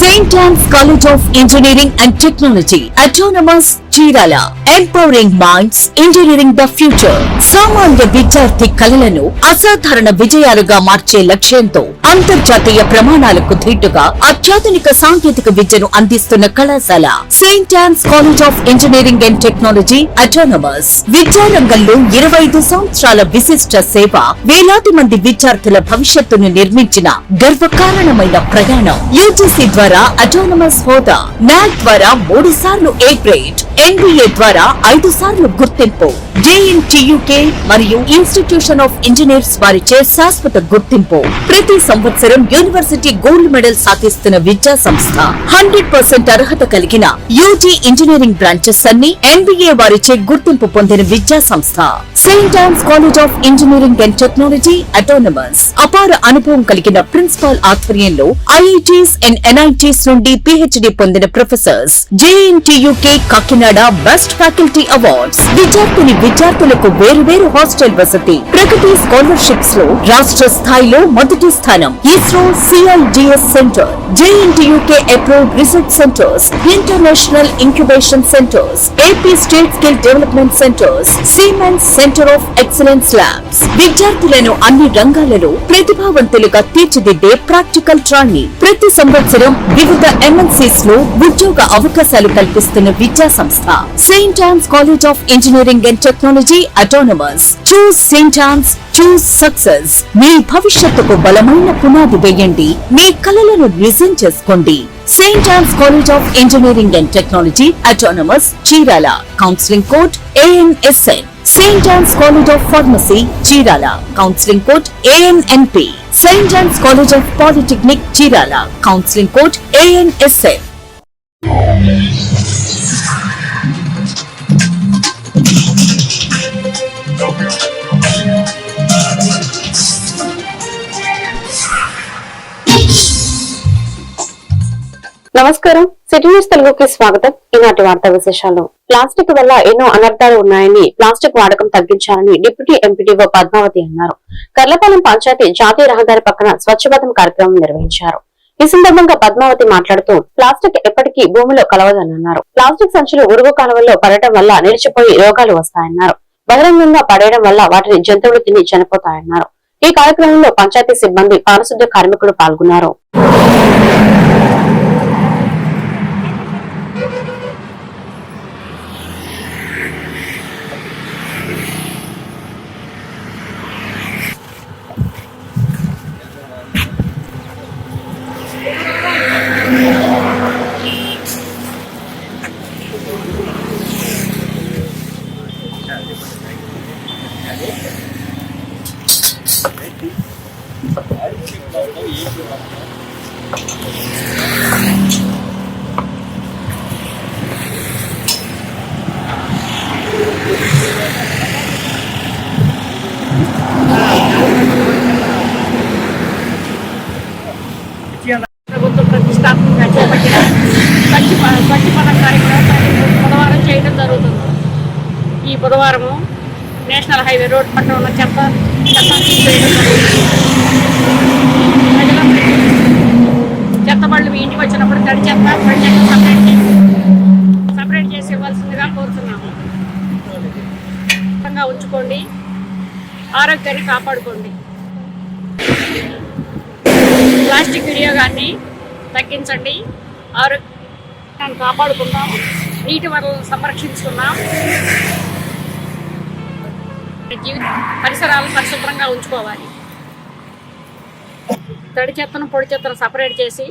St. Anne's College of Engineering and Technology, Autonomous Chirala, Empowering Minds, Engineering the Future. సామాన్య విద్యార్థి కలలను అసాధారణ విజయాలుగా మార్చే లక్ష్యంతో అంతర్జాతీయ ప్రమాణాలకు ధీటుగా అత్యాధునిక సాంకేతిక విద్యను అందిస్తున్న కళాశాల Saint Ann's college of engineering and technology autonomous. విద్యారంగంలో 25 సంవత్సరాల విశిష్ట సేవ, వేలాది మంది విద్యార్థుల భవిష్యత్తును నిర్మించిన గర్వకారణమైన ప్రయాణం. యూజీసీ ద్వారా అటానమస్ హోదా, నాక్ ద్వారా 3 సార్లు ఏ గ్రేడ్, NBA ద్వారా 5 సార్లు గుర్తింపు, JNTUK మరియు ఇన్స్టిట్యూషన్ ఆఫ్ ఇంజనీర్స్ వారిచే శాశ్వత గుర్తింపు. ప్రతి సంవత్సరం యూనివర్సిటీ గోల్డ్ మెడల్ సాధిస్తున్న విద్యా సంస్థ. 100% అర్హత కలిగిన యూజీ ఇంజనీరింగ్ బ్రాంచెస్ అన్ని NBA వారిచే గుర్తింపు పొందిన విద్యా సంస్థ Saint Ann's college of engineering and technology autonomous. అపార అనుభవం కలిగిన ప్రిన్సిపాల్ ఆధ్వర్యంలో IITs అండ్ NITs నుండి PhD పొందిన professors. JNTUK Kakinada best faculty awards. విద్యార్థులకు వేరు హాస్టల్ వసతి. ప్రగతి స్కాలర్షిప్స్ లో రాష్ట్ర స్థాయిలో మొదటి స్థానం. ISRO CIGS centre, JNTUK approved research centres, international incubation centres, AP state skill development centres, siemens centre of excellence labs. విద్యార్థులను అన్ని రంగాలలో ప్రతిభావంతులుగా తీర్చిదిద్దే ప్రాక్టికల్ ట్రైనింగ్. ప్రతి సంవత్సరం వివిధ MNCs లో ఉద్యోగ అవకాశాలు కల్పిస్తున్న విద్యా సంస్థ Saint Ann's college of engineering and technology autonomous. Choose Saint Ann's, choose success. మీ భవిష్యత్తుకు బలమైన పునాది వేయండి. మీ కలలను నిజం చేసుకోండి. Saint Ann's college of engineering and technology autonomous, Chirala. Counselling code ANSN. Saint Ann's college of Pharmacy, Chirala. Counselling code ANNP. Saint Ann's college of Polytechnic, Chirala. Counselling code ANSN. నమస్కారం, సిటీ న్యూస్ తెలుగుకి స్వాగతం. ఈనాటి వార్తా విశేషాలు. ప్లాస్టిక్ వల్ల ఎన్నో అనర్థాలు ఉన్నాయని, ప్లాస్టిక్ వాడకం తగ్గించాలని డిప్యూటీ ఎంపీడీఓ పద్మావతి అన్నారు. కర్లపాలెం పంచాయతీ జాతీయ రహదారి పక్కన స్వచ్ఛభారత్ కార్యక్రమం నిర్వహించారు. ఈ సందర్భంగా పద్మావతి మాట్లాడుతూ ప్లాస్టిక్ ఎప్పటికీ భూమిలో కలవదన్నారు. ప్లాస్టిక్ సంచులు ఉరుగు కాలువల్లో పడటం వల్ల నిలిచిపోయి రోగాలు వస్తాయన్నారు. బహిరంగంగా పడేయడం వల్ల వాటిని జంతువులు తిని చనిపోతాయన్నారు. ఈ కార్యక్రమంలో పంచాయతీ సిబ్బంది, పారిశుద్ధ్య కార్మికులు పాల్గొన్నారు. ప్రభుత్వం ప్రతిష్టాత్మకంగా చేపట్టిన స్వచ్ఛభారత్ కార్యక్రమాన్ని బుధవారం చేయడం జరుగుతుంది. ఈ బుధవారము నేషనల్ హైవే రోడ్ పక్కన ఉన్న చెత్త చేయడం జరుగుతుంది. ప్రజలందరికీ చెత్త బళ్ళు మీ ఇంటికి వచ్చినప్పుడు తడి చెత్త సపరేట్ చేసి ఇవ్వాల్సిందిగా కోరుతున్నాము. ఉంచుకోండి, ఆరోగ్యాన్ని కాపాడుకోండి. ప్లాస్టిక్ వినియోగాన్ని తగ్గించండి, ఆరోగ్యాన్ని కాపాడుకుందాం, నీటి వనరులను సంరక్షించుకుందాం, పరిసరాలను పరిశుభ్రంగా ఉంచుకోవాలి. తడి చెత్తను పొడి చెత్తను సపరేట్ చేసి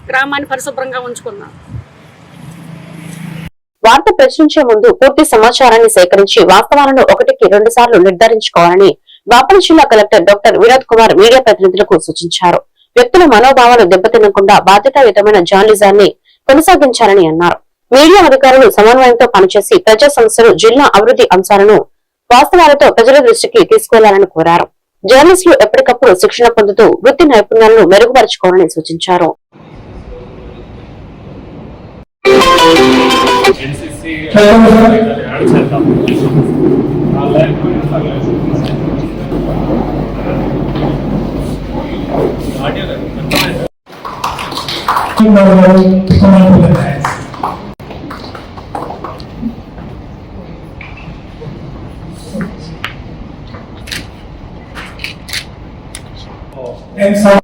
గ్రామాన్ని పరిశుభ్రంగా ఉంచుకుందాం. వార్త ప్రచురించే ముందు పూర్తి సమాచారాన్ని సేకరించి వాస్తవాలను 1కి 2 సార్లు నిర్ధారించుకోవాలని బాపట్ల జిల్లా collector doctor Vinod Kumar media ప్రతినిధులకు సూచించారు. వ్యక్తుల మనోభావాలు దెబ్బతినకుండా బాధ్యతాయుతమైన జర్నలిజాన్ని కొనసాగించాలని అన్నారు. మీడియా అధికారులు సమన్వయంతో పనిచేసి ప్రజా సమస్యలు, జిల్లా అభివృద్ధి అంశాలను వాస్తవాలతో ప్రజల దృష్టికి తీసుకువెళ్లాలని కోరారు. జర్నలిస్టులు ఎప్పటికప్పుడు శిక్షణ పొందుతూ వృత్తి నైపుణ్యాలను మెరుగుపరుచుకోవాలని సూచించారు. And some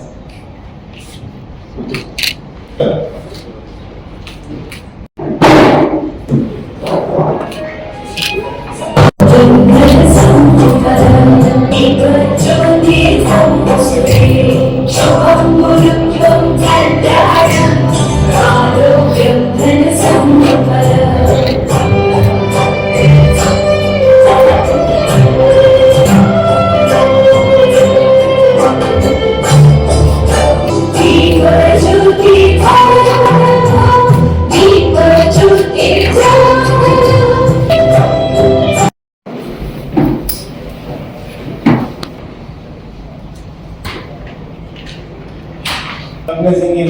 fundraising in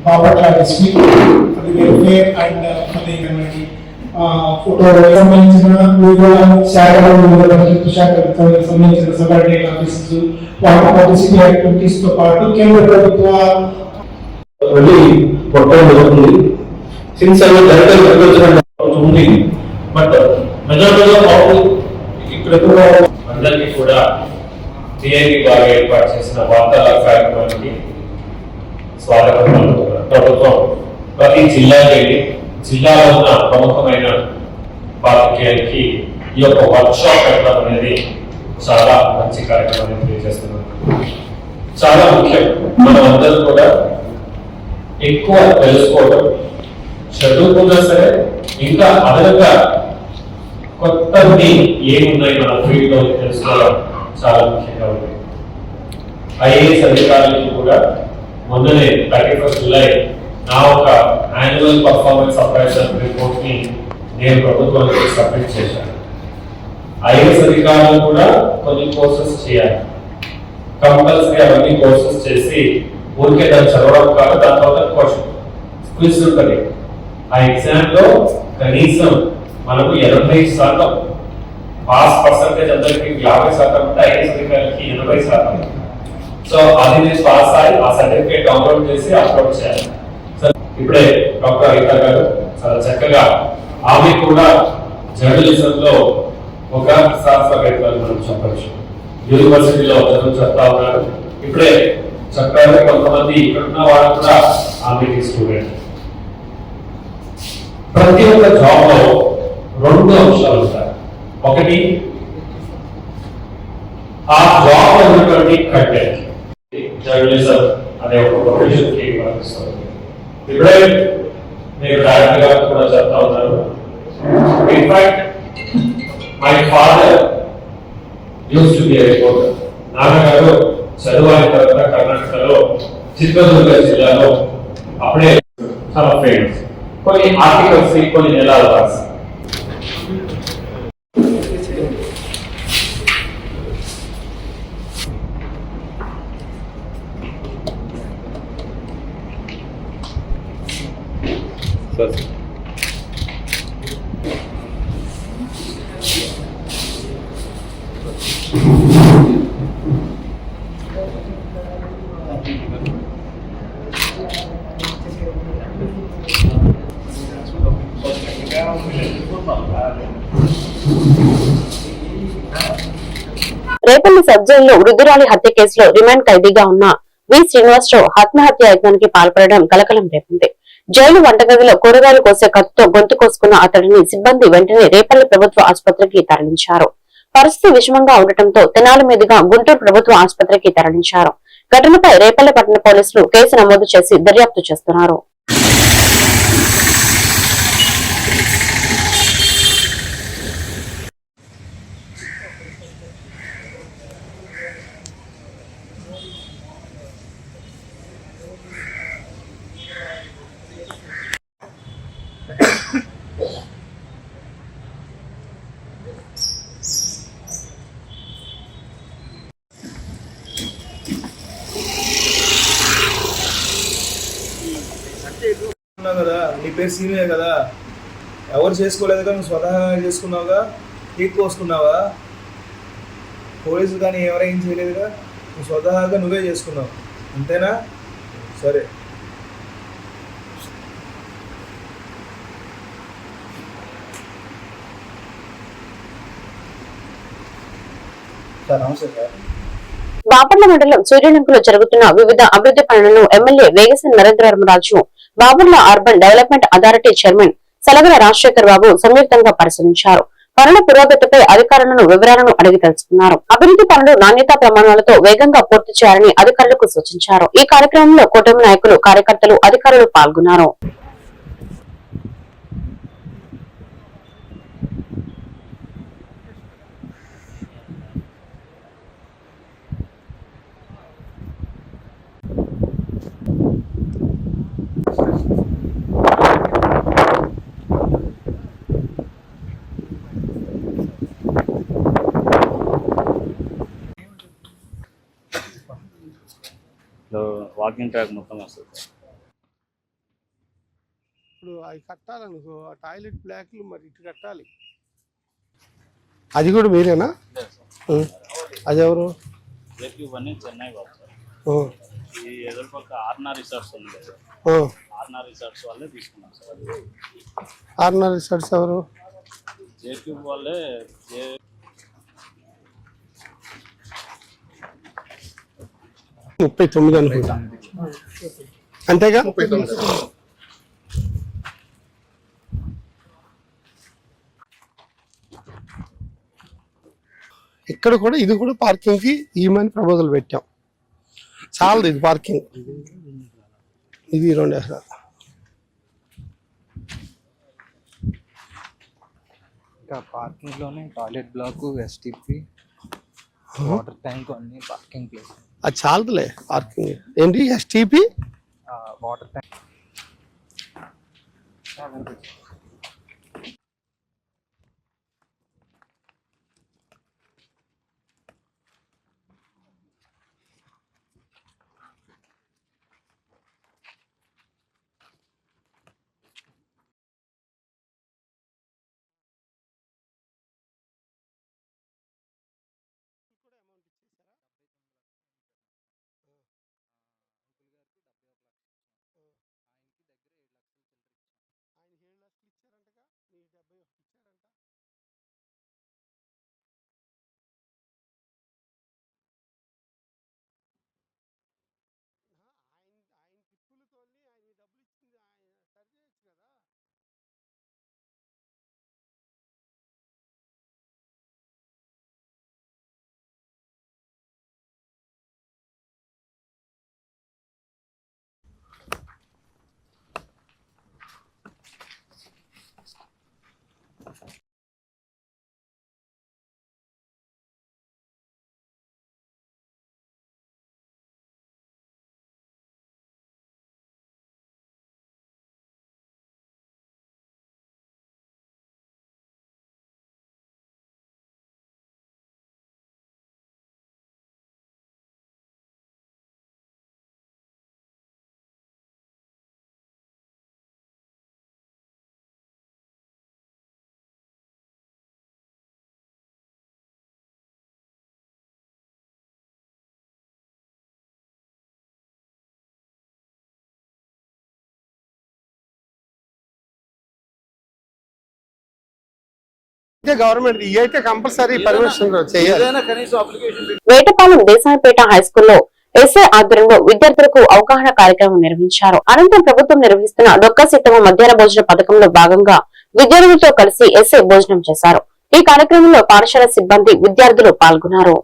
Bapatla district for the welfare and for the community. Photo సంబంధించిన వీడియో సంబంధించిన subordinate officers water publicity activities తో పాటు కేంద్ర ప్రభుత్వ కొట్టడం జరుగుతుంది. సిన్స్ ఉంది బట్ మెజారిటీగా ఇక్కడ అందరికీ కూడా టీఐబీ బాగా ఏర్పాటు చేసిన వార్తాల కార్యక్రమానికి స్వాగతం పలుకుతున్నారు. ప్రభుత్వం ప్రతి జిల్లాలో ఉన్న ప్రముఖమైన పాత్రికేయులకి ఈ యొక్క వర్క్ షాప్ పెట్టడం అనేది చాలా మంచి కార్యక్రమాన్ని తెలియజేస్తున్నారు. చాలా ముఖ్యం. మనం అందరూ కూడా ఎక్కువ తెలుసుకోవడం, చదువుకున్నా సరే ఇంకా అదనంగా కొత్తది ఏమున్నాయి మన ఫీల్డ్లో తెలుసుకోవడం చాలా ముఖ్యంగా ఉంది. ఐఏఎస్ అధికారులకి కూడా మొన్ననే 31 జూలై నా ఒక యాన్యువల్ పర్ఫార్మెన్స్ అప్రైజల్ రిపోర్ట్ ని నేను ప్రభుత్వానికి సబ్మిట్ చేశాను. ఐఏఎస్ అధికారులు కూడా కొన్ని కోర్సెస్ చేయాలి. కంపల్సరీ అవన్నీ కోర్సెస్ చేసి ఊరికే దాన్ని చదవడం కాదు, దాని తర్వాత క్విజ్ ఉంటుంది. ఆ ఎగ్జామ్ లో కనీసం మనకు 80% పాస్ పర్సంటేజ్ అందరికి 50% ఉంటే ఐఏఎస్ అధికారులకి 80%. సో అది నేను పాస్ అయ్యి ఆ సర్టిఫికేట్ డౌన్లోడ్ చేసి అప్లోడ్ చేయాలి. ఇప్పుడే డాక్టర్ రీతా గారు చాలా చక్కగా ఆమె కూడా జర్నలిజం లో ఒక శాస్త్రవేత్తలు మనం చెప్పచ్చు. యూనివర్సిటీలో చదువు చెప్తా ఉన్నారు. ఇప్పుడే చక్కగా కొంతమంది ఇక్కడ ఉన్న వాళ్ళు కూడా ఆమెకి స్టూడెంట్. ప్రతి ఒక్క జాబ్ లో 2 అంశాలు ఉంటాయి. ఒకటి ఆ జాబ్ ఉన్నటువంటి కంటెంట్. జర్నలిజం అనే ఒక ప్రొఫెషన్ కి వర్తిస్తుంది. ఇప్పుడే మీరు డైరెక్ట్ గా కూడా చెప్తా ఉన్నారు. In fact my father use to be a reporter. నాన్నగారు చదువు తర్వాత కర్ణాటకలో చిత్రదుర్గ జిల్లాలో అప్పుడే చాలా ఫేమస్. కొన్ని ఆర్టికల్స్ కొన్ని నెలలు రాసి రేపల్లి సబ్ జైల్లో వృద్ధురాలి హత్య కేసులో రిమాండ్ ఖైదీగా ఉన్న వి శ్రీనివాసరావు ఆత్మహత్య యత్నానికి పాల్పడడం కలకలం రేపింది. జైలు వంటగదిలో కూరగాయలు కోసే కత్తితో గొంతు కోసుకున్న అతడిని సిబ్బంది వెంటనే రేపల్లి ప్రభుత్వ ఆసుపత్రికి తరలించారు. పరిస్థితి విషమంగా ఉండటంతో తెనాలి మీదుగా గుంటూరు ప్రభుత్వ ఆసుపత్రికి తరలించారు. ఘటనపై రేపల్లి పట్టణ పోలీసులు కేసు నమోదు చేసి దర్యాప్తు చేస్తున్నారు. కదా నీ పేరు సీనియర్ కదా, ఎవరు చేసుకోలేదు కదా, నువ్వు స్వతహాగా చేసుకున్నావుగా, కేక్ కోసుకున్నావా, పోలీసులు కానీ ఎవరైనా ఏం చేయలేదుగా, నువ్వు స్వతహాగా నువ్వే చేసుకున్నావు అంతేనా? సరే సార్ నమస్తే సార్. బాపట్ల మండలం సూర్యలంకలో జరుగుతున్న వివిధ అభివృద్ధి పనులను MLA Vegeshwara Narendra Ramaraju, Bapatla urban development authority chairman Salagala Rajasekhar Babu సంయుక్తంగా పరిశీలించారు. పనుల పురోగతిపై అధికారులను వివరాలను అడిగి తెలుసుకున్నారు. అభివృద్ధి పనులు నాణ్యతా ప్రమాణాలతో వేగంగా పూర్తి చేయాలని అధికారులకు సూచించారు. ఈ కార్యక్రమంలో కూటమి నాయకులు, కార్యకర్తలు, అధికారులు పాల్గొన్నారు. వాకింగ్ ట్రాక్ మొత్తం వస్తుంది. ఇప్పుడు అవి కట్టాలనుకో, టాయిలెట్ బ్లాక్లు మరి ఇటు కట్టాలి. అది కూడా మీరేనా? అది ఎవరు? చెన్నై ఈ ఎదురుపక్క ఆర్నా రిసార్ట్స్ ఉంది కదా, ఆర్నా రిసార్ట్స్ వాళ్ళే తీసుకున్నాం సార్. ఆర్నా రిసార్ట్స్ ఎవరు? జేక్యూబ్ వాళ్ళే. 39 అనుకుంటా, అంతేగా? ఇక్కడ కూడా ఇది కూడా పార్కింగ్ కి ఈమెని ప్రపోజల్ పెట్టాం. చాలదు ఇది పార్కింగ్, ఇది 2 ఎకరాలు. ఇంకా పార్కింగ్ లోనే toilet black, STP, water tank అన్ని పార్కింగ్ ప్లేస్. అది చాలదులే పార్కింగ్. ఏంటి ఎస్టీపీ? Water tank. గవర్నమెంట్ ఇవైతే కంపల్సరీ పర్మిషన్ చేయాలి. వేటపాలెం దేశాయపేట హై స్కూల్లో ఎస్ఐ ఆధ్వర్యంలో విద్యార్థులకు అవగాహన కార్యక్రమం నిర్వహించారు. అనంతరం ప్రభుత్వం నిర్వహిస్తున్న డొక్కా సీతమ్మ మధ్యాహ్న భోజన పథకంలో భాగంగా విద్యార్థులతో కలిసి ఎస్ఐ భోజనం చేశారు. ఈ కార్యక్రమంలో పాఠశాల సిబ్బంది, విద్యార్థులు పాల్గొన్నారు.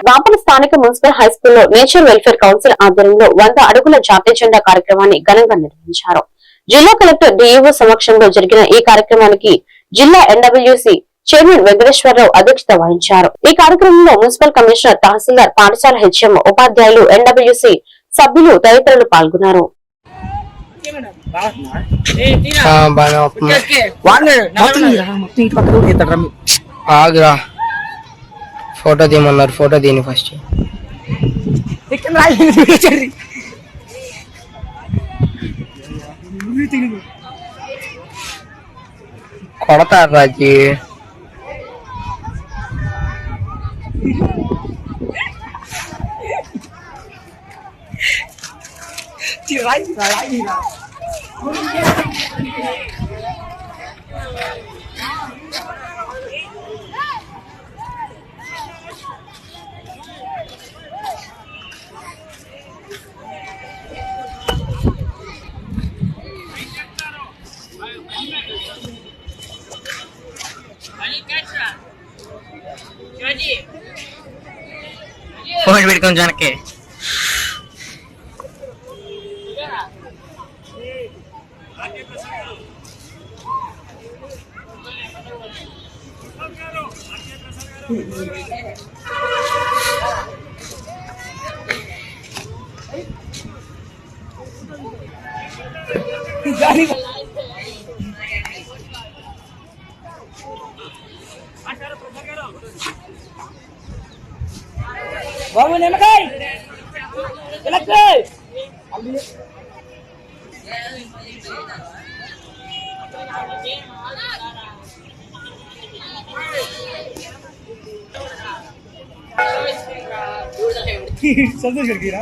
బాపట్ల స్థానిక మున్సిపల్ హై స్కూల్లో నేచర్ వెల్ఫేర్ కౌన్సిల్ ఆధ్వర్యంలో 100 అడుగుల జాతీయ జెండా కార్యక్రమాన్ని ఘనంగా నిర్వహించారు. జిల్లా కలెక్టర్ డిఈఓ సమక్షంలో జరిగిన ఈ కార్యక్రమానికి జిల్లా ఎన్డబ్ల్యూసీ చైర్మన్ వెంకటేశ్వరరావు అధ్యక్షత వహించారు. ఈ కార్యక్రమంలో మున్సిపల్ కమిషనర్, తహసీల్దార్, పాఠశాల హెచ్ఎం, ఉపాధ్యాయులు, ఎన్డబ్ల్యూసీ సభ్యులు తదితరులు పాల్గొన్నారు. ఫోటో తీయమన్నారు, ఫోటో తీని ఫస్ట్. కొడతారు రాజీ. ఫోన్ పెట్టుకొని వెనక్కి బాబు నిమ్మకాయ సంతోష్ గడికిరా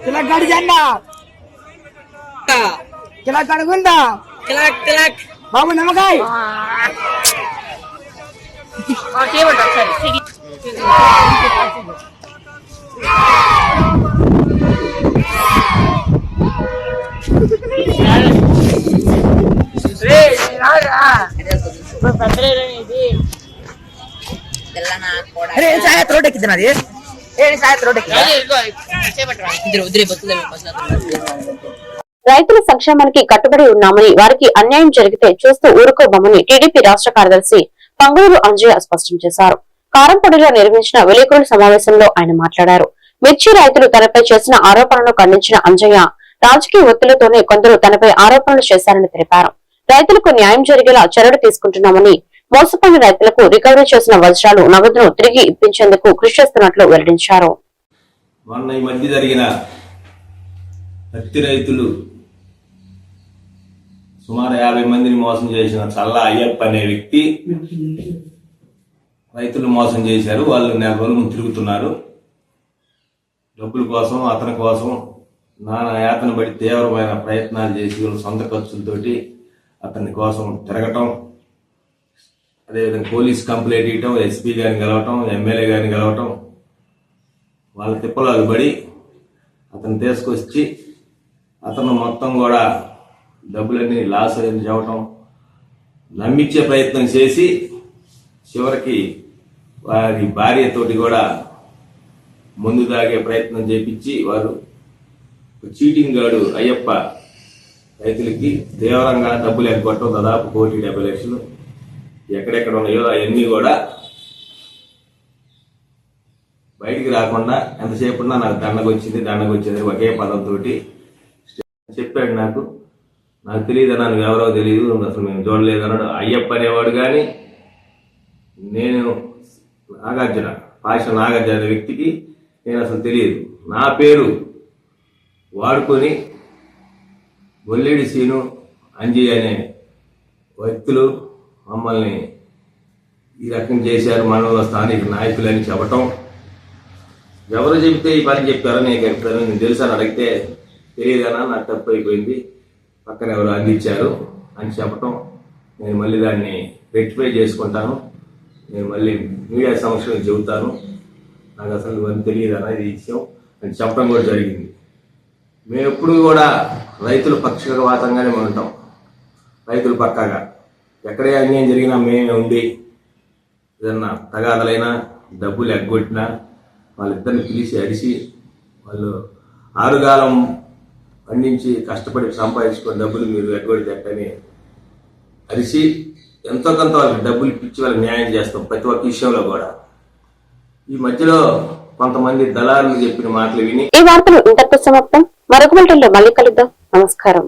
కిలక్ జెండా కిలక్ అడుగుందా కిలక్ కిలక్ బాబు నమ్మకాయ రోడ్డెక్కిద్ది రైతుల సంక్షేమానికి కట్టుబడి ఉన్నామని, వారికి అన్యాయం జరిగితే చూస్తూ ఊరుకోబోమని టీడీపీ రాష్ట్ర కార్యదర్శి పంగూరు అంజయ్య స్పష్టం చేశారు. కారంపొడిలో నిర్వహించిన విలేకరుల సమావేశంలో ఆయన మాట్లాడారు. మిర్చి రైతులు తనపై చేసిన ఆరోపణలను ఖండించిన అంజయ్య, రాజకీయ ఒత్తిళ్లతోనే కొందరు తనపై ఆరోపణలు చేశారని తెలిపారు. రైతులకు న్యాయం జరిగేలా చర్యలు తీసుకుంటున్నామని, మోసపోయిన రైతులకు రికవరీ చేసిన వజ్రాలు నగదును తిరిగి ఇప్పించేందుకు కృషి చేస్తున్నట్లు వెల్లడించారు. మొన్న ఈ మధ్య జరిగిన పత్తి రైతులు సుమారు 50 మందిని మోసం చేసిన చల్లా అయ్యప్ప అనే వ్యక్తి రైతులు మోసం చేశారు. వాళ్ళు నెల రోజులు తిరుగుతున్నారు. డబ్బుల కోసం, అతని కోసం నానా యాతన పడి తీవ్రమైన ప్రయత్నాలు చేసి సొంత ఖర్చులతోటి అతని కోసం తిరగటం, అదేవిధంగా పోలీస్ కంప్లైంట్ ఇవ్వటం, ఎస్పీ గారిని గెలవటం, ఎమ్మెల్యే గారిని గెలవటం, వాళ్ళ తిప్పలాలు పడి అతను తీసుకొచ్చి అతను మొత్తం కూడా డబ్బులన్నీ లాస్ అయ్యి చెప్పటం, నమ్మించే ప్రయత్నం చేసి చివరికి వారి భార్యతోటి కూడా ముందు తాగే ప్రయత్నం చేపించి వారు చీటింగ్ గాడు అయ్యప్ప రైతులకి తీవ్రంగా డబ్బులు ఎగ్గొట్టడం, దాదాపు 1,70,00,000 ఎక్కడెక్కడ ఉన్నాయో అవన్నీ కూడా బయటికి రాకుండా ఎంతసేపు ఉన్నా నాకు దండగొచ్చింది ఒకే పదంతో చెప్పాడు. నాకు తెలియదు, నాకు ఎవరో తెలియదు, అసలు మేము చూడలేదు అన్నాడు. అయ్యప్ప అనేవాడు కానీ నేను నాగార్జున అనే వ్యక్తికి నేను అసలు తెలియదు. నా పేరు వాడుకొని గొల్లేడి సీను, అంజయ్య అనే వ్యక్తులు మమ్మల్ని ఈ రకం చేశారు, మండలంలో స్థానిక నాయకులని చెప్పటం. ఎవరు చెబితే ఈ పని చెప్పారో నేను చెప్తాను, నేను తెలుసాను అడిగితే తెలియదనా, నాకు తప్పు అయిపోయింది, పక్కన ఎవరు అందించారు అని చెప్పటం. నేను మళ్ళీ దాన్ని రెక్టిఫై చేసుకుంటాను, నేను మళ్ళీ మీడియా సమక్షంలో చెబుతాను, నాకు అసలు ఇవన్నీ తెలియదనా ఇది విషయం అని చెప్పడం కూడా జరిగింది. మేము ఎప్పుడు కూడా రైతుల పక్షపాతంగానే ఉంటాం. రైతులు పక్కాగా ఎక్కడే అన్యాయం జరిగినా మేమే ఉండి ఏదన్నా తగాదలైనా డబ్బులు ఎగ్గొట్టినా వాళ్ళిద్దరిని పిలిచి అడిసి వాళ్ళు ఆరుగాలం పండించి కష్టపడి సంపాదించుకున్న డబ్బులు మీరు ఎగ్గొడితే ఎట్టని అరిసి ఎంతో కొంత వాళ్ళకి డబ్బులు పిచ్చి వాళ్ళకి న్యాయం చేస్తాం ప్రతి ఒక్క విషయంలో కూడా. ఈ మధ్యలో కొంతమంది దళారులు చెప్పిన మాటలు విని ఈ వార్తలు ఇంతటితో సమాప్తం. మరొక బులెటిన్లో మళ్ళీ కలుద్దాం. నమస్కారం.